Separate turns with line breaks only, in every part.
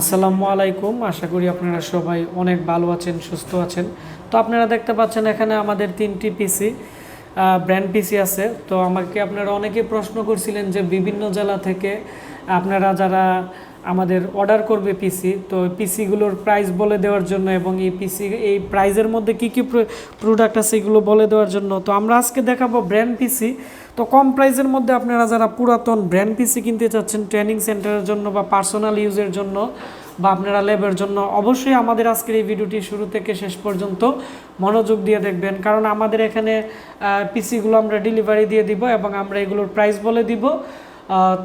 আসসালামু আলাইকুম। আশা করি আপনারা সবাই অনেক ভালো আছেন, সুস্থ আছেন। তো আপনারা দেখতে পাচ্ছেন এখানে আমাদের 3টি পিসি ব্র্যান্ড পিসি আছে। তো আমাকে আপনারা অনেকেই প্রশ্ন করছিলেন যে বিভিন্ন জেলা থেকে আপনারা যারা আমাদের অর্ডার করবে পিসি, তো পিসিগুলোর প্রাইস বলে দেওয়ার জন্য এবং এই প্রাইজের মধ্যে কি কি প্রোডাক্ট আছে এগুলো বলে দেওয়ার জন্য। তো আমরা আজকে দেখাবো ব্র্যান্ড পিসি। তো কম প্রাইসের মধ্যে আপনারা যারা পুরাতন ব্র্যান্ড পিসি কিনতে চাচ্ছেন ট্রেনিং সেন্টারের জন্য বা পার্সোনাল ইউজের জন্য বা আপনারা ল্যাবের জন্য, অবশ্যই আমাদের আজকের এই ভিডিওটি শুরু থেকে শেষ পর্যন্ত মনোযোগ দিয়ে দেখবেন, কারণ আমাদের এখানে পিসিগুলো আমরা ডেলিভারি দিয়ে দিব এবং আমরা এগুলোর প্রাইস বলে দিব।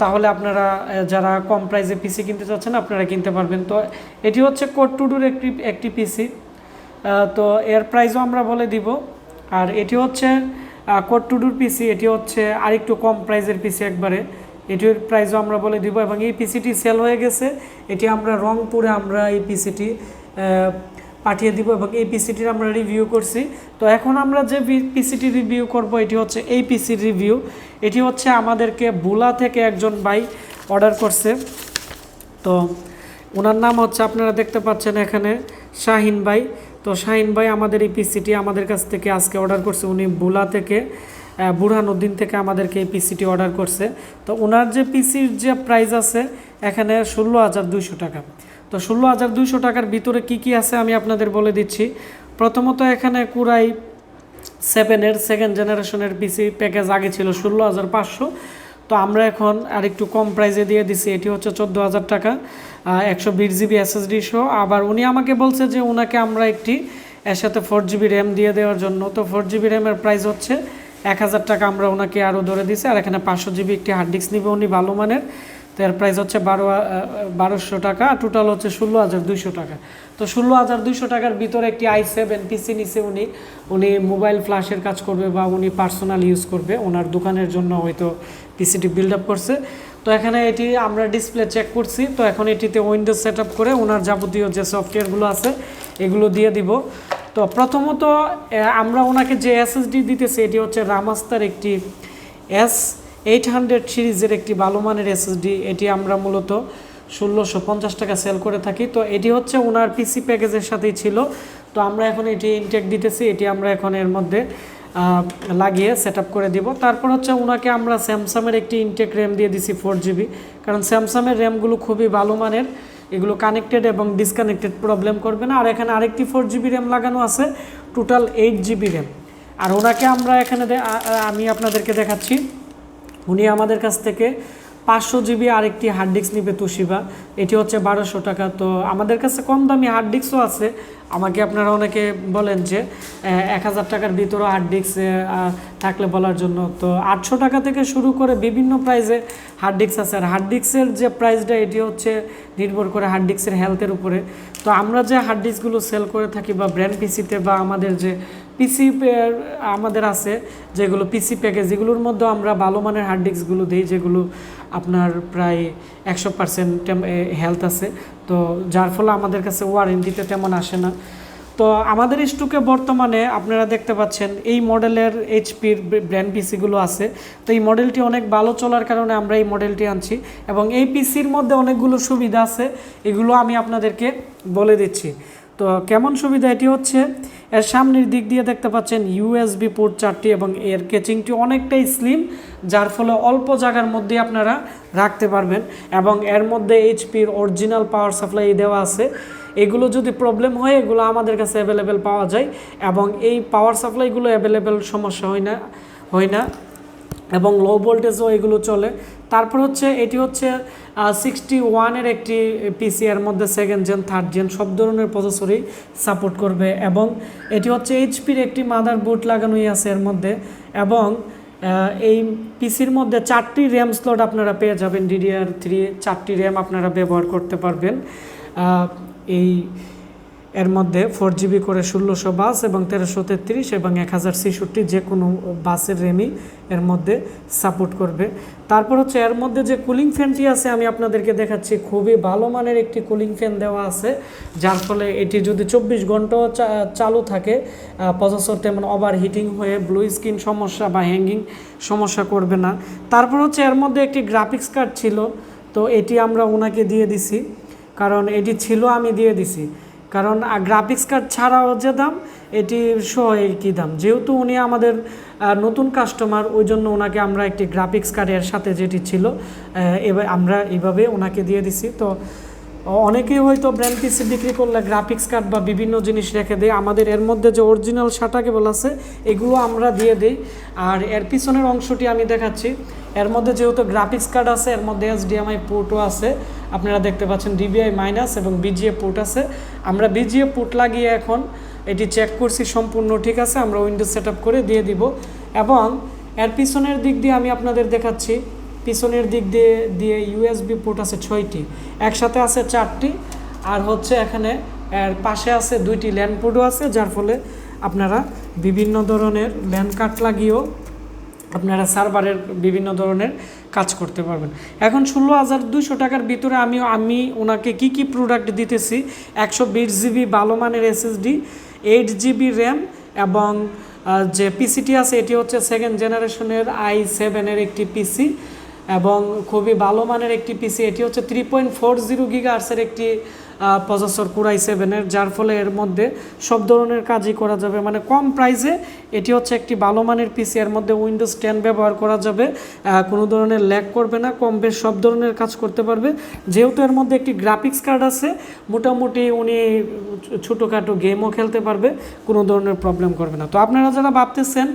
তাহলে আপনারা যারা কম প্রাইসে পিসি কিনতে চাচ্ছেন আপনারা কিনতে পারবেন। তো এটি হচ্ছে কোড টুডুর একটি পিসি। তো এর প্রাইসও আমরা বলে দিব। আর এটি হচ্ছে কোড টুডুর পিসি, এটি হচ্ছে আরেকটু কম প্রাইসের পিসি একবারে, এটির প্রাইসও আমরা বলে দিব। এবং এই পিসিটি সেল হয়ে গেছে, এটি আমরা রংপুরে আমরা এই পিসিটি পাঠিয়ে দিব এবং এই পিসিটির আমরা রিভিউ করছি। তো এখন আমরা যে পিসিটি রিভিউ করব এটি হচ্ছে এই পিসির রিভিউ। এটি হচ্ছে আমাদেরকে বুলা থেকে একজন ভাই অর্ডার করছে। তো ওনার নাম হচ্ছে আপনারা দেখতে পাচ্ছেন এখানে শাহিন ভাই। তো শাহিন ভাই আমাদের এই পিসিটি আমাদের কাছ থেকে আজকে অর্ডার করছে। উনি বুলা থেকে বুরহানুদ্দিন থেকে আমাদেরকে এই পিসিটি অর্ডার করছে। তো ওনার যে পিসির যে প্রাইস আছে এখানে 16,200 টাকা। তো 16,200 টাকার ভিতরে কি কি আছে আমি আপনাদের বলে দিচ্ছি। প্রথমত এখানে কুরাই 7-এর সেকেন্ড জেনারেশনের পিসি প্যাকেজ আগে ছিল 16,500। তো আমরা এখন আরেকটু কম প্রাইসে দিয়ে দিছি, এটি হচ্ছে 14,000 টাকা, 120 জিবি এসএসডি সহ। আবার উনি আমাকে বলছে যে ওনাকে আমরা একটি এর সাথে 4 জিবি র্যাম দিয়ে দেওয়ার জন্য। তো 4 জিবি র্যামের প্রাইস হচ্ছে 1,000 টাকা আমরা ওনাকে আরও ধরে দিছি। আর এখানে 500 জিবি একটি হার্ড ডিস্ক নিবে উনি ভালো মানের। তো এর প্রাইস হচ্ছে 1200 টাকা, টোটাল হচ্ছে 16,200 টাকা। তো 16,200 টাকার ভিতরে একটি i7 পিসি নিছে উনি মোবাইল ফ্ল্যাশের কাজ করবে বা উনি পার্সোনাল ইউজ করবে, ওনার দোকানের জন্য হয়তো পিসিটি বিল্ড আপ করছে। তো এখানে এটি আমরা ডিসপ্লে চেক করছি। তো এখন এটিতে উইন্ডোজ সেট আপ করে ওনার যাবতীয় যে সফটওয়্যারগুলো আছে এগুলো দিয়ে দিব। তো প্রথমত আমরা ওনাকে যে এসএসডি দিতেছি এটি হচ্ছে রামাস্তার একটি S800 সিরিজের একটি ভালো মানের এসএসডি। এটি আমরা মূলত 1,650 টাকা সেল করে থাকি। তো এটি হচ্ছে ওনার পিসি প্যাকেজের সাথেই ছিল। তো আমরা এখন এটি ইনটেক দিতেছি, এটি আমরা এখন এর মধ্যে লাগিয়ে সেট আপ করে দিব। তারপর হচ্ছে ওনাকে আমরা স্যামসাংয়ের একটি ইনটেক র্যাম দিয়ে দিছি 4 জিবি, কারণ স্যামসাংয়ের র্যামগুলো খুবই ভালো মানের, এগুলো কানেক্টেড এবং ডিসকানেক্টেড প্রবলেম করবে না। আর এখানে আরেকটি 4 জিবি র্যাম লাগানো আছে, টোটাল 8 জিবি র্যাম। আর ওনাকে আমরা এখানে আমি আপনাদেরকে দেখাচ্ছি, উনি আমাদের কাছ থেকে 500 জিবি আরেকটি হার্ড ডিস্ক নিবে তুশিবা, এটি হচ্ছে 1200 টাকা। তো আমাদের কাছে কম দামি হার্ড ডিস্কও আছে। আমাকে আপনারা অনেকে বলেন যে 1,000 টাকার ভিতরে হার্ড ডিস্ক থাকলে বলার জন্য। তো 800 টাকা থেকে শুরু করে বিভিন্ন প্রাইসে হার্ড ডিস্ক আছে। আর হার্ড ডিস্কের যে প্রাইসটা এটি হচ্ছে নির্ভর করে হার্ড ডিস্কের হেলথের উপরে। তো আমরা যে হার্ড ডিস্কগুলো সেল করে থাকি বা ব্র্যান্ড পিসিতে বা আমাদের যে পিসি আমাদের আছে যেগুলো পিসি প্যাকেজ, এগুলোর মধ্যে আমরা ভালো মানের হার্ড ডিস্কগুলো দিই যেগুলো আপনার প্রায় 100% হেলথ আছে। তো যার ফলে আমাদের কাছে ওয়ারেন্টিতে তেমন আসে না। তো আমাদের স্টকে বর্তমানে আপনারা দেখতে পাচ্ছেন এই মডেলের এইচপির ব্র্যান্ড পিসিগুলো আছে। তো এই মডেলটি অনেক ভালো চলার কারণে আমরা এই মডেলটি আনছি এবং এই পিসির মধ্যে অনেকগুলো সুবিধা আছে, এগুলো আমি আপনাদেরকে বলে দিচ্ছি। তো কেমন সুবিধা, এটি হচ্ছে এর সামনের দিক দিয়ে দেখতে পাচ্ছেন ইউএসবি পোর্ট 4টি এবং এর কেচিংটি অনেকটাই স্লিম, যার ফলে অল্প জায়গার মধ্যে আপনারা রাখতে পারবেন। এবং এর মধ্যে এইচপির অরিজিনাল পাওয়ার সাপ্লাই দেওয়া আছে। এগুলো যদি প্রবলেম হয় এগুলো আমাদের কাছে অ্যাভেলেবেল পাওয়া যায় এবং এই পাওয়ার সাপ্লাইগুলো অ্যাভেলেবেল সমস্যা হয় না এবং লো ভোল্টেজও এগুলো চলে। তারপর হচ্ছে এটি হচ্ছে 61-এর একটি পিসি, এর মধ্যে 2nd জেন 3rd জেন সব ধরনের প্রসেসরই সাপোর্ট করবে এবং এটি হচ্ছে এইচপির একটি মাদার বোর্ড লাগানোই আছে এর মধ্যে। এবং এই পিসির মধ্যে 4টি র্যাম স্লট আপনারা পেয়ে যাবেন, DDR3 4টি র্যাম আপনারা ব্যবহার করতে পারবেন। এর মধ্যে 4 জিবি করে 1600 বাস এবং 1333 এবং 1066 যে কোনো বাসের র্যামই এর মধ্যে সাপোর্ট করবে। তারপর হচ্ছে এর মধ্যে যে কুলিং ফ্যানটি আছে আমি আপনাদেরকে দেখাচ্ছি, খুবই ভালো মানের একটি কুলিং ফ্যান দেওয়া আছে, যার ফলে এটি যদি 24 ঘন্টাও চালু থাকে প্রসেসর তেমন ওভার হিটিং হয়ে ব্লু স্ক্রিন সমস্যা বা হ্যাঙ্গিং সমস্যা করবে না। তারপর হচ্ছে এর মধ্যে একটি গ্রাফিক্স কার্ড ছিল, তো এটি আমরা ওনাকে দিয়ে দিছি। কারণ এটি ছিল আমি দিয়ে দিছি, কারণ গ্রাফিক্স কার্ড ছাড়াও যে দাম এটি সহ একই দাম, যেহেতু উনি আমাদের নতুন কাস্টমার ওই জন্য ওনাকে আমরা একটি গ্রাফিক্স কার্ডের সাথে যেটি ছিল এবার আমরা এইভাবে ওনাকে দিয়ে দিছি। তো অনেকেই হয়তো ব্র্যান্ড পিসি বিক্রি করলে গ্রাফিক্স কার্ড বা বিভিন্ন জিনিস রেখে দেয়, আমাদের এর মধ্যে যে অরিজিনাল SATA কেবল আছে এগুলো আমরা দিয়ে দিই। আর এর পিছনের অংশটি আমি দেখাচ্ছি, এর মধ্যে যেহেতু গ্রাফিক্স কার্ড আছে এর মধ্যে HDMI পোর্টও আছে, আপনারা দেখতে পাচ্ছেন DVI মাইনাস এবং BGA পোর্ট আছে। আমরা BGA পোর্ট লাগিয়ে এখন এটি চেক করছি সম্পূর্ণ ঠিক আছে, আমরা উইন্ডোজ সেট আপ করে দিয়ে দিব। এবং এর পিছনের দিক দিয়ে আমি আপনাদের দেখাচ্ছি, পিছনের দিক দিয়ে USB পোর্ট আছে 6টি, একসাথে আছে 4টি, আর হচ্ছে এখানে এর পাশে আছে 2টি ল্যান্ড পোর্টও আছে, যার ফলে আপনারা বিভিন্ন ধরনের ল্যান্ড কার্ড লাগিয়েও আপনারা সার্ভারের বিভিন্ন ধরনের কাজ করতে পারবেন। এখন 16,200 টাকার ভিতরে আমি ওনাকে কি প্রোডাক্ট দিতেছি, 120 GB ভালো মানের SSD, 8 GB র্যাম, এবং যে পিসিটি আছে এটি হচ্ছে 2nd জেনারেশনের i7-এর একটি পিসি এবং খুবই ভালো মানের একটি পিসি। এটি হচ্ছে 3.40 GHz-এর একটি প্রসেসর Core i7-এর, যার ফলে এর মধ্যে সব ধরনের কাজই করা যাবে, মানে কম প্রাইসে এটি হচ্ছে একটি ভালো মানের পিসি। এর মধ্যে উইন্ডোজ 10 ব্যবহার করা যাবে, কোনো ধরনের ল্যাগ করবে না, কম বেশ সব ধরনের কাজ করতে পারবে। যেহেতু এর মধ্যে একটি গ্রাফিক্স কার্ড আছে, মোটামুটি উনি ছোটোখাটো গেমও খেলতে পারবে, কোনো ধরনের প্রবলেম করবে না। তো আপনারা যারা ভাবতেছেন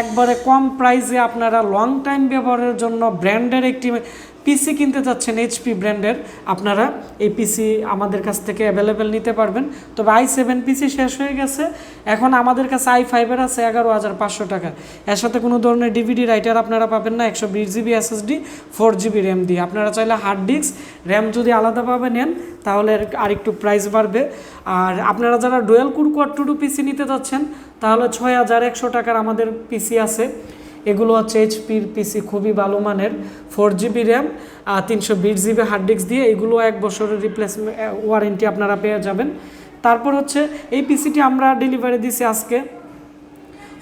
একবারে কম প্রাইসে আপনারা লং টাইম ব্যবহারের জন্য ব্র্যান্ডের একটি পিসি কিনতে চাচ্ছেন, HP ব্র্যান্ডের, আপনারা এই পিসি আমাদের কাছ থেকে অ্যাভেলেবেল নিতে পারবেন। তবে i7 পিসি শেষ হয়ে গেছে, এখন আমাদের কাছে i5-এর আছে 11,500 টাকা। এর সাথে কোনো ধরনের DVD রাইটার আপনারা পাবেন না, 120 GB SSD, 4 GB র্যাম দিয়ে। আপনারা চাইলে হার্ড ডিস্ক র্যাম যদি আলাদাভাবে নেন তাহলে আর একটু প্রাইস বাড়বে। আর আপনারা যারা ডুয়েল কোর কোয়াড 2 পিসি নিতে চাচ্ছেন তাহলে 6,100 টাকার আমাদের পিসি আছে, এগুলো হচ্ছে HPর পিসি, খুবই ভালো মানের, 4 GB র্যাম আর 320 GB হার্ড ডিস্ক দিয়ে, এগুলো 1 বছরের রিপ্লেসমেন্ট ওয়ারেন্টি আপনারা পেয়ে যাবেন। তারপর হচ্ছে এই পিসিটি আমরা ডেলিভারি দিছি আজকে,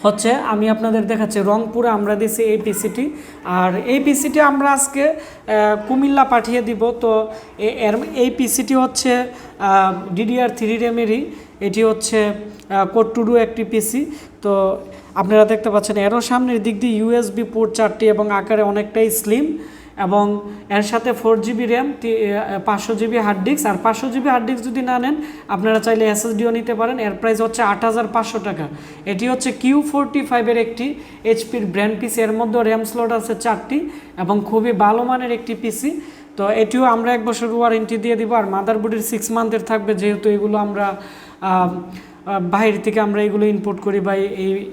হচ্ছে আমি আপনাদের দেখাচ্ছি রংপুরে আমরা দিছি এই পিসিটি, আর এই পিসিটি আমরা আজকে কুমিল্লা পাঠিয়ে দিব। তো এই পিসিটি হচ্ছে DDR3 র্যামেরই, এটি হচ্ছে কোর 2 একটি পিসি। তো আপনারা দেখতে পাচ্ছেন এরও সামনের দিক দিয়ে USB পোর্ট 4টি এবং আকারে অনেকটাই স্লিম, এবং এর সাথে 4 GB RAM, 500 GB hard disk. আর 500 GB হার্ড ডিস্ক যদি না নেন আপনারা চাইলে SSDও নিতে পারেন। এর প্রাইস হচ্ছে 8,500 টাকা। এটি হচ্ছে Q45-এর একটি HPর ব্র্যান্ড পিসি, এর মধ্যে র্যাম স্লট আছে 4টি এবং খুবই ভালো মানের একটি পিসি। তো এটিও আমরা 1 বছর ওয়ারেন্টি দিয়ে দিব। আর মাদারবোর্ডের 6 মান্থের থাকবে, যেহেতু এগুলো আমরা বাইরে থেকে আমরা এগুলো ইম্পোর্ট করি, বা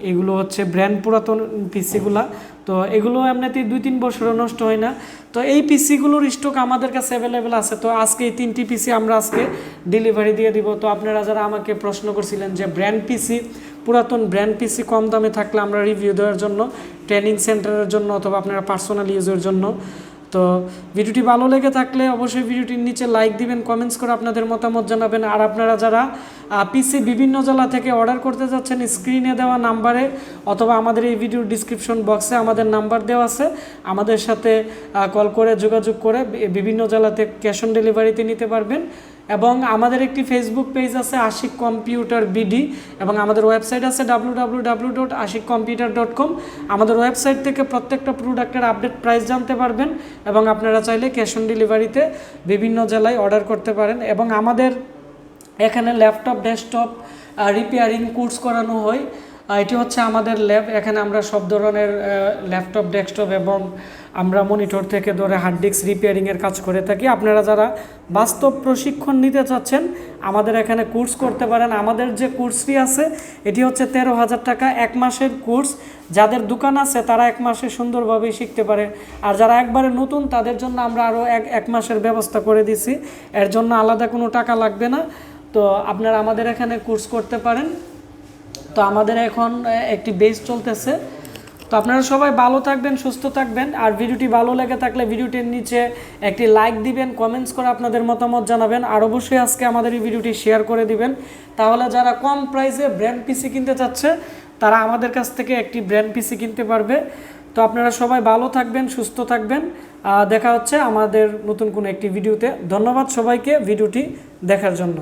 এইগুলো হচ্ছে ব্র্যান্ড পুরাতন পিসিগুলা, তো এগুলো এমনিতেই 2-3 বছরও নষ্ট হয় না। তো এই পিসিগুলোর স্টক আমাদের কাছে অ্যাভেলেবেল আছে। তো আজকে এই 3টি পিসি আমরা আজকে ডেলিভারি দিয়ে দিব। তো আপনারা যারা আমাকে প্রশ্ন করছিলেন যে ব্র্যান্ড পিসি, পুরাতন ব্র্যান্ড পিসি কম দামে থাকলে আমরা রিভিউ দেওয়ার জন্য, ট্রেনিং সেন্টারের জন্য অথবা আপনারা পার্সোনাল ইউজের জন্য, তো ভিডিওটি ভালো লেগে থাকলে অবশ্যই ভিডিওটির নিচে লাইক দিবেন, কমেন্টস করে আপনাদের মতামত জানাবেন। আর আপনারা যারা পিসি বিভিন্ন জেলা থেকে অর্ডার করতে যাচ্ছেন, স্ক্রিনে দেওয়া নাম্বারে অথবা আমাদের এই ভিডিওর ডিসক্রিপশন বক্সে আমাদের নাম্বার দেওয়া আছে, আমাদের সাথে কল করে যোগাযোগ করে বিভিন্ন জেলাতে ক্যাশ অন ডেলিভারিতে নিতে পারবেন। এবং আমাদের একটি ফেসবুক পেজ আছে আশিক কম্পিউটার বিডি, এবং আমাদের ওয়েবসাইট আছে www.ashikcomputer.com। আমাদের ওয়েবসাইট থেকে প্রত্যেকটা প্রোডাক্টের আপডেট প্রাইস জানতে পারবেন, এবং আপনারা চাইলে ক্যাশ অন ডেলিভারিতে বিভিন্ন জেলায় অর্ডার করতে পারেন। এবং আমাদের এখানে ল্যাপটপ, ডেস্কটপ রিপেয়ারিং কোর্স করানো হয়। এটি হচ্ছে আমাদের ল্যাব, এখানে আমরা সব ধরনের ল্যাপটপ, ডেস্কটপ এবং আমরা মনিটর থেকে ধরে হার্ড ডিস্ক রিপেয়ারিংয়ের কাজ করে থাকি। আপনারা যারা বাস্তব প্রশিক্ষণ নিতে চাচ্ছেন আমাদের এখানে কোর্স করতে পারেন। আমাদের যে কোর্স ফি আছে এটি হচ্ছে 13,000 টাকা, 1 মাসের কোর্স। যাদের দোকান আছে তারা 1 মাসে সুন্দরভাবে শিখতে পারে, আর যারা একবারে নতুন তাদের জন্য আমরা আরও এক মাসের ব্যবস্থা করে দিছি, এর জন্য আলাদা কোনো টাকা লাগবে না। তো আপনারা আমাদের এখানে কোর্স করতে পারেন। তো আমাদের এখন একটি বেস চলতেছে। তো আপনারা সবাই ভালো থাকবেন, সুস্থ থাকবেন। আর ভিডিওটি ভালো লেগে থাকলে ভিডিওটির নিচে একটি লাইক দিবেন, কমেন্টস করে আপনাদের মতামত জানাবেন, আর অবশ্যই আজকে আমাদের এই ভিডিওটি শেয়ার করে দিবেন। তাহলে যারা কম প্রাইসে ব্র্যান্ড পিসি কিনতে চাচ্ছে তারা আমাদের কাছ থেকে একটি ব্র্যান্ড পিসি কিনতে পারবে। তো আপনারা সবাই ভালো থাকবেন, সুস্থ থাকবেন। দেখা হচ্ছে আমাদের নতুন কোনো একটি ভিডিওতে। ধন্যবাদ সবাইকে ভিডিওটি দেখার জন্য।